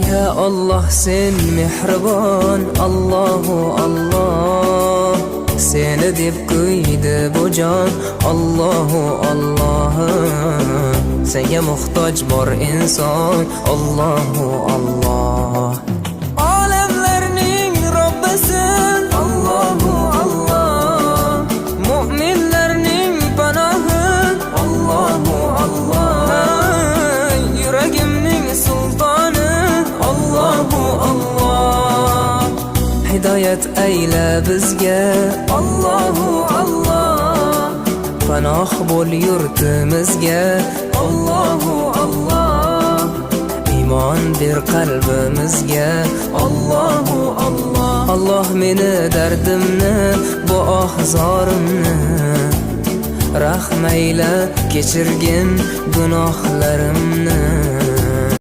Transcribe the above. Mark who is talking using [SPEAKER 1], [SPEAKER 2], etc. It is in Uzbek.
[SPEAKER 1] Ya Allah sen mehribon, Allahu Allah. Seni deb kuydi bu jon, Allahu Allah. Senga muhtoj bor inson, Allahu Allah. Olamlarning Robbisin, Allahu Allah. Mu'minlarning panohi, Allahu Allah. Yuragimning sultoni, Allahu Allah. Hidayat ayla bizga, Allahu Allah. Panoh bo'l yurtimizga, Allahu Allah. Iymon ber qalbimizga, Allahu Allah. Allah meni dardimni, bu ohzorimni rahmayla kechirgin gunohlarimni.